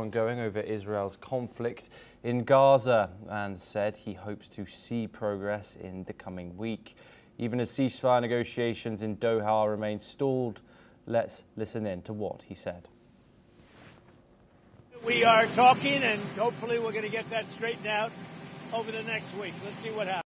ongoing over Israel's conflict in Gaza and said he hopes to see progress in the coming week. Even as ceasefire negotiations in Doha remain stalled, let's listen in to what he said. We are talking, and hopefully we're going to get that straightened out over the next week. Let's see what happens.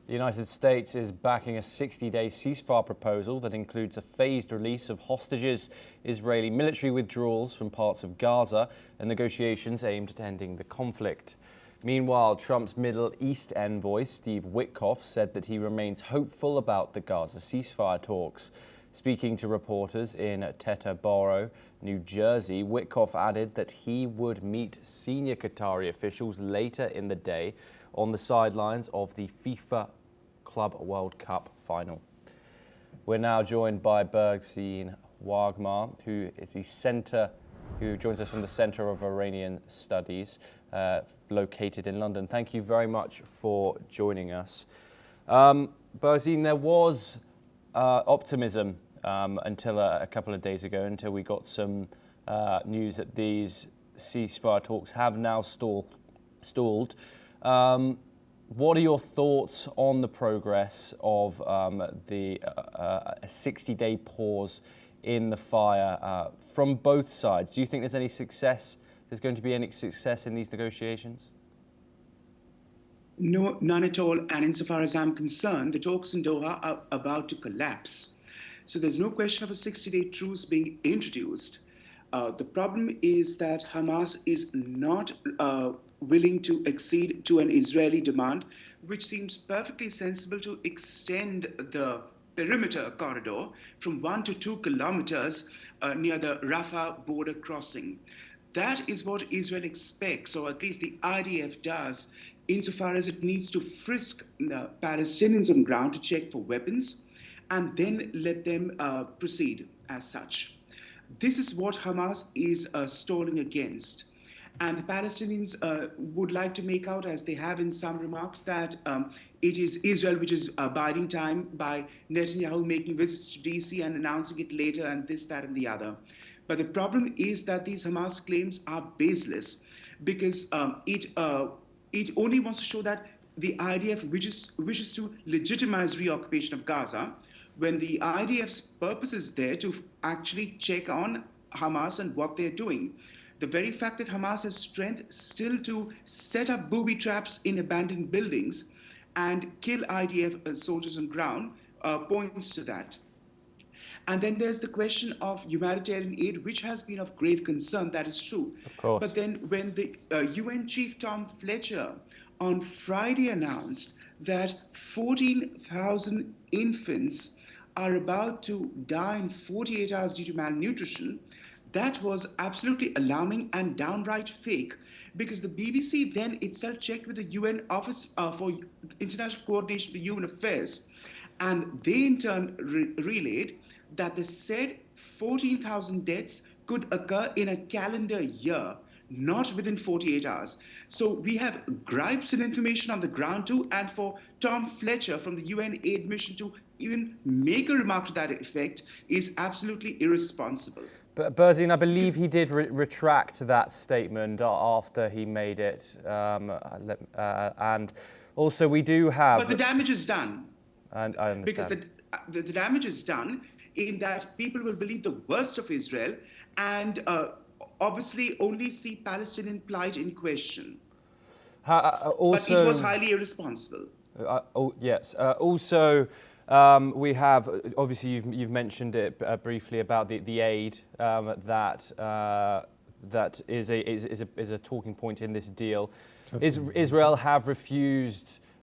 The United States is backing a 60-day ceasefire proposal that includes a phased release of hostages, Israeli military withdrawals from parts of Gaza, and negotiations aimed at ending the conflict. Meanwhile, Trump's Middle East envoy, Steve Witkoff, said that he remains hopeful about the Gaza ceasefire talks. Speaking to reporters in Teterboro, New Jersey, Witkoff added that he would meet senior Qatari officials later in the day on the sidelines of the FIFA Club World Cup final. We're now joined by Bergzine Wagmar, who joins us from the Centre of Iranian Studies, located in London. Thank you very much for joining us. Bergzine, there was optimism until a couple of days ago, until we got some news that these ceasefire talks have now stalled. What are your thoughts on the progress of a 60-day pause in the fire from both sides? Do you think there's any success? There's going to be any success in these negotiations? No, none at all. And insofar as I'm concerned, the talks in Doha are about to collapse. So there's no question of a 60-day truce being introduced. The problem is that Hamas is not willing to accede to an Israeli demand, which seems perfectly sensible, to extend the perimeter corridor from 1 to 2 kilometers near the Rafah border crossing. That is what Israel expects, or at least the IDF does, insofar as it needs to frisk the Palestinians on ground to check for weapons and then let them proceed as such. This is what Hamas is stalling against. And the Palestinians would like to make out, as they have in some remarks, that it is Israel which is biding time by Netanyahu making visits to DC and announcing it later and this, that, and the other. But the problem is that these Hamas claims are baseless, because it only wants to show that the IDF wishes to legitimize reoccupation of Gaza, when the IDF's purpose is there to actually check on Hamas and what they're doing. The very fact that Hamas has strength still to set up booby traps in abandoned buildings and kill IDF soldiers on ground points to that. And then there's the question of humanitarian aid, which has been of grave concern. That is true. Of course. But then when the UN chief Tom Fletcher on Friday announced that 14,000 infants are about to die in 48 hours due to malnutrition, that was absolutely alarming and downright fake, because the BBC then itself checked with the UN Office for International Coordination for Human Affairs, and they in turn relayed that the said 14,000 deaths could occur in a calendar year, not within 48 hours. So we have gripes and information on the ground too, and for Tom Fletcher from the UN aid mission to even make a remark to that effect is absolutely irresponsible. But Bergzine, I believe he did retract that statement after he made it. And also we do have... But the damage is done. And I understand. Because the damage is done in that people will believe the worst of Israel and obviously only see Palestinian plight in question. But it was highly irresponsible. Yes. Also, we have, obviously you've mentioned it briefly about the aid that is a talking point in this deal. Israel have refused